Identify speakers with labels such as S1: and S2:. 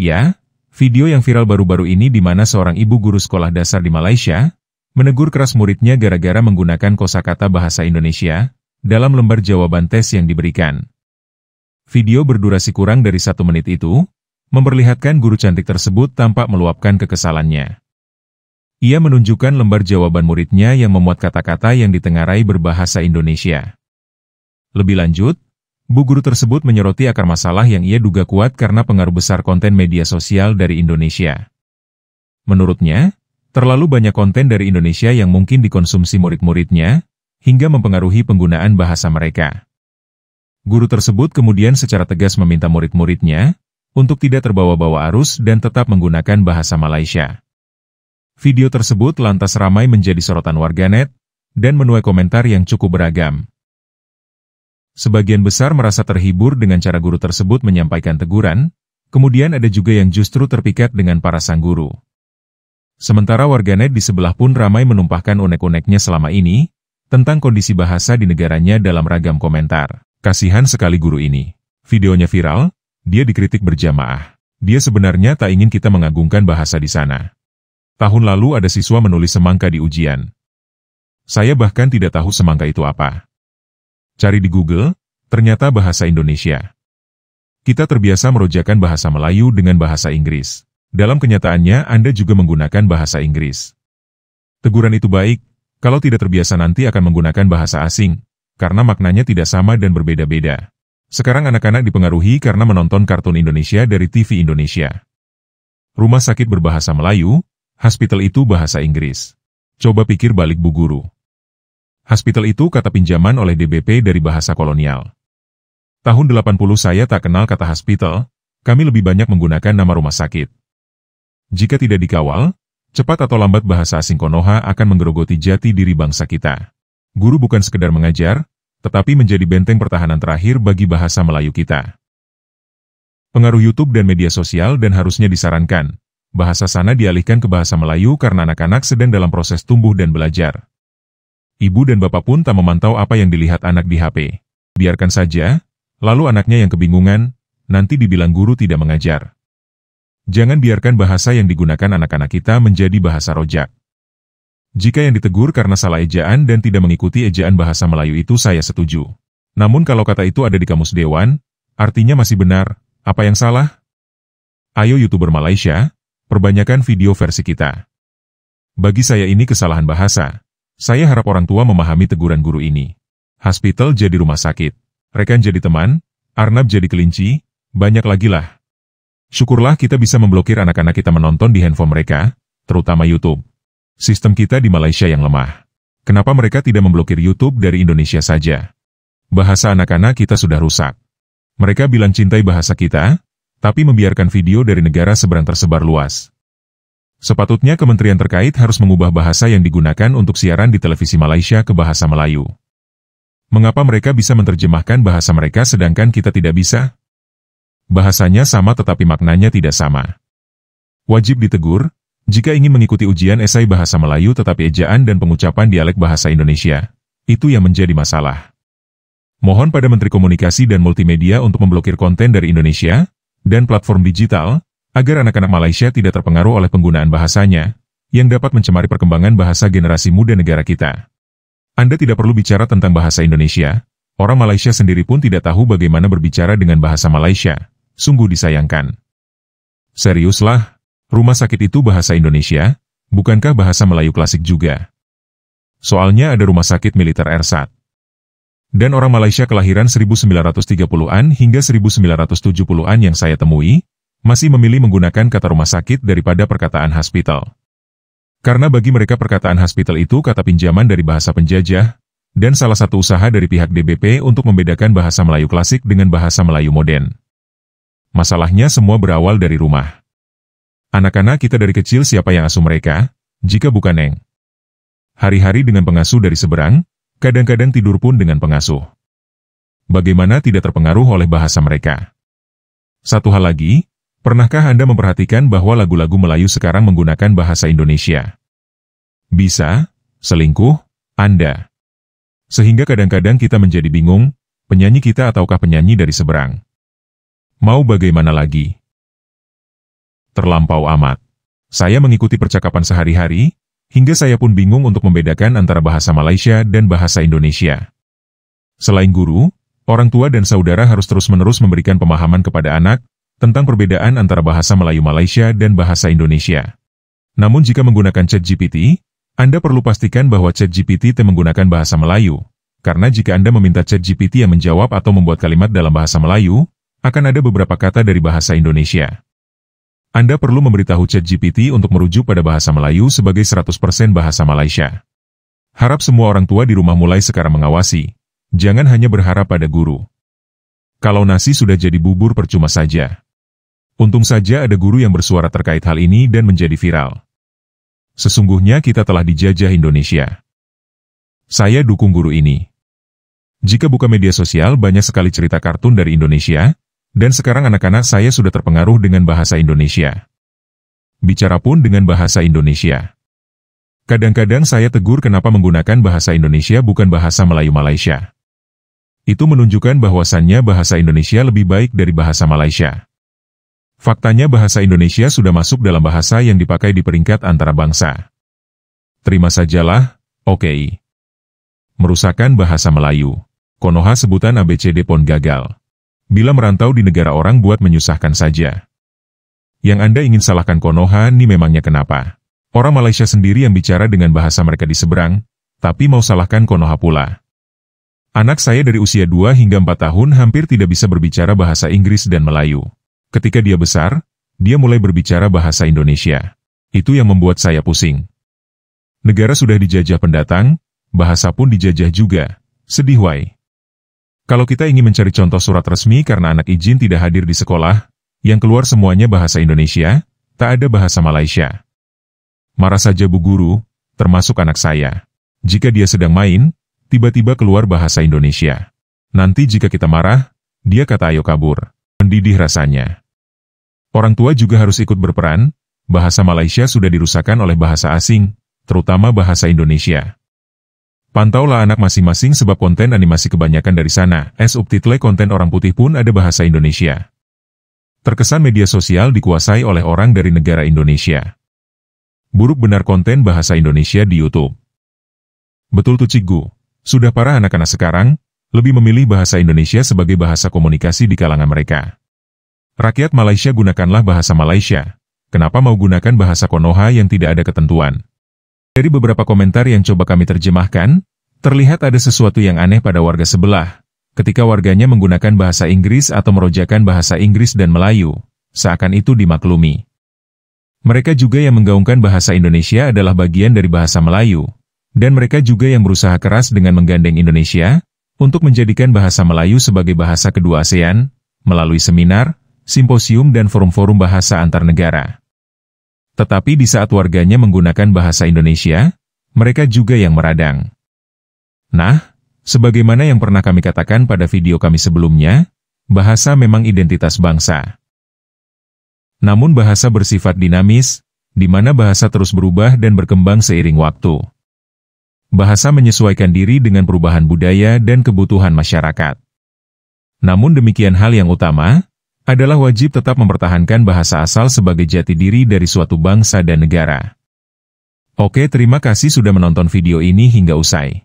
S1: Ya, video yang viral baru-baru ini di mana seorang ibu guru sekolah dasar di Malaysia menegur keras muridnya gara-gara menggunakan kosakata bahasa Indonesia dalam lembar jawaban tes yang diberikan. Video berdurasi kurang dari 1 menit itu memperlihatkan guru cantik tersebut tampak meluapkan kekesalannya. Ia menunjukkan lembar jawaban muridnya yang memuat kata-kata yang ditengarai berbahasa Indonesia. Lebih lanjut, Bu guru tersebut menyoroti akar masalah yang ia duga kuat karena pengaruh besar konten media sosial dari Indonesia. Menurutnya, terlalu banyak konten dari Indonesia yang mungkin dikonsumsi murid-muridnya, hingga mempengaruhi penggunaan bahasa mereka. Guru tersebut kemudian secara tegas meminta murid-muridnya untuk tidak terbawa-bawa arus dan tetap menggunakan bahasa Malaysia. Video tersebut lantas ramai menjadi sorotan warganet dan menuai komentar yang cukup beragam. Sebagian besar merasa terhibur dengan cara guru tersebut menyampaikan teguran, kemudian ada juga yang justru terpikat dengan para sang guru. Sementara warganet di sebelah pun ramai menumpahkan unek-uneknya selama ini, tentang kondisi bahasa di negaranya dalam ragam komentar. Kasihan sekali guru ini. Videonya viral, dia dikritik berjamaah. Dia sebenarnya tak ingin kita mengagungkan bahasa di sana. Tahun lalu ada siswa menulis semangka di ujian. Saya bahkan tidak tahu semangka itu apa. Cari di Google, ternyata bahasa Indonesia. Kita terbiasa merojakan bahasa Melayu dengan bahasa Inggris. Dalam kenyataannya Anda juga menggunakan bahasa Inggris. Teguran itu baik, kalau tidak terbiasa nanti akan menggunakan bahasa asing, karena maknanya tidak sama dan berbeda-beda. Sekarang anak-anak dipengaruhi karena menonton kartun Indonesia dari TV Indonesia. Rumah sakit berbahasa Melayu, hospital itu bahasa Inggris. Coba pikir balik Bu guru. Hospital itu kata pinjaman oleh DBP dari bahasa kolonial. Tahun 80 saya tak kenal kata hospital, kami lebih banyak menggunakan nama rumah sakit. Jika tidak dikawal, cepat atau lambat bahasa asing Konoha akan menggerogoti jati diri bangsa kita. Guru bukan sekedar mengajar, tetapi menjadi benteng pertahanan terakhir bagi bahasa Melayu kita. Pengaruh YouTube dan media sosial dan harusnya disarankan, bahasa sana dialihkan ke bahasa Melayu karena anak-anak sedang dalam proses tumbuh dan belajar. Ibu dan bapak pun tak memantau apa yang dilihat anak di HP. Biarkan saja, lalu anaknya yang kebingungan, nanti dibilang guru tidak mengajar. Jangan biarkan bahasa yang digunakan anak-anak kita menjadi bahasa rojak. Jika yang ditegur karena salah ejaan dan tidak mengikuti ejaan bahasa Melayu itu saya setuju. Namun kalau kata itu ada di kamus dewan, artinya masih benar, apa yang salah? Ayo YouTuber Malaysia, perbanyakan video versi kita. Bagi saya ini kesalahan bahasa. Saya harap orang tua memahami teguran guru ini. Hospital jadi rumah sakit. Rekan jadi teman, Arnab jadi kelinci, banyak lagi lah. Syukurlah kita bisa memblokir anak-anak kita menonton di handphone mereka, terutama YouTube. Sistem kita di Malaysia yang lemah. Kenapa mereka tidak memblokir YouTube dari Indonesia saja? Bahasa anak-anak kita sudah rusak. Mereka bilang cintai bahasa kita, tapi membiarkan video dari negara seberang tersebar luas. Sepatutnya kementerian terkait harus mengubah bahasa yang digunakan untuk siaran di televisi Malaysia ke bahasa Melayu. Mengapa mereka bisa menerjemahkan bahasa mereka sedangkan kita tidak bisa? Bahasanya sama tetapi maknanya tidak sama. Wajib ditegur, jika ingin mengikuti ujian esai bahasa Melayu tetapi ejaan dan pengucapan dialek bahasa Indonesia, itu yang menjadi masalah. Mohon pada Menteri Komunikasi dan Multimedia untuk memblokir konten dari Indonesia dan platform digital, agar anak-anak Malaysia tidak terpengaruh oleh penggunaan bahasanya, yang dapat mencemari perkembangan bahasa generasi muda negara kita. Anda tidak perlu bicara tentang bahasa Indonesia, orang Malaysia sendiri pun tidak tahu bagaimana berbicara dengan bahasa Malaysia, sungguh disayangkan. Seriuslah, rumah sakit itu bahasa Indonesia, bukankah bahasa Melayu klasik juga? Soalnya ada rumah sakit militer Ersat. Dan orang Malaysia kelahiran 1930-an hingga 1970-an yang saya temui, masih memilih menggunakan kata rumah sakit daripada perkataan hospital. Karena bagi mereka perkataan hospital itu kata pinjaman dari bahasa penjajah, dan salah satu usaha dari pihak DBP untuk membedakan bahasa Melayu klasik dengan bahasa Melayu modern. Masalahnya semua berawal dari rumah. Anak-anak kita dari kecil siapa yang asuh mereka, jika bukan Neng? Hari-hari dengan pengasuh dari seberang, kadang-kadang tidur pun dengan pengasuh. Bagaimana tidak terpengaruh oleh bahasa mereka? Satu hal lagi, pernahkah Anda memperhatikan bahwa lagu-lagu Melayu sekarang menggunakan bahasa Indonesia? Bisa, selingkuh, Anda. Sehingga kadang-kadang kita menjadi bingung, penyanyi kita ataukah penyanyi dari seberang. Mau bagaimana lagi? Terlampau amat. Saya mengikuti percakapan sehari-hari, hingga saya pun bingung untuk membedakan antara bahasa Malaysia dan bahasa Indonesia. Selain guru, orang tua dan saudara harus terus-menerus memberikan pemahaman kepada anak tentang perbedaan antara bahasa Melayu Malaysia dan bahasa Indonesia. Namun jika menggunakan ChatGPT, Anda perlu pastikan bahwa ChatGPT menggunakan bahasa Melayu, karena jika Anda meminta ChatGPT yang menjawab atau membuat kalimat dalam bahasa Melayu, akan ada beberapa kata dari bahasa Indonesia. Anda perlu memberitahu ChatGPT untuk merujuk pada bahasa Melayu sebagai 100% bahasa Malaysia. Harap semua orang tua di rumah mulai sekarang mengawasi. Jangan hanya berharap pada guru. Kalau nasi sudah jadi bubur percuma saja. Untung saja ada guru yang bersuara terkait hal ini dan menjadi viral. Sesungguhnya kita telah dijajah Indonesia. Saya dukung guru ini. Jika buka media sosial banyak sekali cerita kartun dari Indonesia, dan sekarang anak-anak saya sudah terpengaruh dengan bahasa Indonesia. Bicara pun dengan bahasa Indonesia. Kadang-kadang saya tegur kenapa menggunakan bahasa Indonesia bukan bahasa Melayu Malaysia. Itu menunjukkan bahwasannya bahasa Indonesia lebih baik dari bahasa Malaysia. Faktanya bahasa Indonesia sudah masuk dalam bahasa yang dipakai di peringkat antara bangsa. Terima sajalah, oke. Merusakkan bahasa Melayu. Konoha sebutan ABCD pun gagal. Bila merantau di negara orang buat menyusahkan saja. Yang Anda ingin salahkan Konoha nih memangnya kenapa? Orang Malaysia sendiri yang bicara dengan bahasa mereka di seberang, tapi mau salahkan Konoha pula. Anak saya dari usia 2 hingga 4 tahun hampir tidak bisa berbicara bahasa Inggris dan Melayu. Ketika dia besar, dia mulai berbicara bahasa Indonesia. Itu yang membuat saya pusing. Negara sudah dijajah pendatang, bahasa pun dijajah juga. Sedih wai. Kalau kita ingin mencari contoh surat resmi karena anak izin tidak hadir di sekolah, yang keluar semuanya bahasa Indonesia, tak ada bahasa Malaysia. Marah saja Bu Guru, termasuk anak saya. Jika dia sedang main, tiba-tiba keluar bahasa Indonesia. Nanti jika kita marah, dia kata ayo kabur. Mendidih rasanya. Orang tua juga harus ikut berperan, bahasa Malaysia sudah dirusakkan oleh bahasa asing, terutama bahasa Indonesia. Pantaulah anak masing-masing sebab konten animasi kebanyakan dari sana, subtitle konten orang putih pun ada bahasa Indonesia. Terkesan media sosial dikuasai oleh orang dari negara Indonesia. Buruk benar konten bahasa Indonesia di YouTube. Betul tuh Cikgu, sudah parah anak-anak sekarang, lebih memilih bahasa Indonesia sebagai bahasa komunikasi di kalangan mereka. Rakyat Malaysia gunakanlah bahasa Malaysia, kenapa mau gunakan bahasa Konoha yang tidak ada ketentuan? Dari beberapa komentar yang coba kami terjemahkan, terlihat ada sesuatu yang aneh pada warga sebelah, ketika warganya menggunakan bahasa Inggris atau merojakan bahasa Inggris dan Melayu, seakan itu dimaklumi. Mereka juga yang menggaungkan bahasa Indonesia adalah bagian dari bahasa Melayu, dan mereka juga yang berusaha keras dengan menggandeng Indonesia, untuk menjadikan bahasa Melayu sebagai bahasa kedua ASEAN, melalui seminar, simposium dan forum-forum bahasa antar negara. Tetapi di saat warganya menggunakan bahasa Indonesia, mereka juga yang meradang. Nah, sebagaimana yang pernah kami katakan pada video kami sebelumnya, bahasa memang identitas bangsa. Namun bahasa bersifat dinamis, di mana bahasa terus berubah dan berkembang seiring waktu. Bahasa menyesuaikan diri dengan perubahan budaya dan kebutuhan masyarakat. Namun demikian hal yang utama, adalah wajib tetap mempertahankan bahasa asal sebagai jati diri dari suatu bangsa dan negara. Oke, terima kasih sudah menonton video ini hingga usai.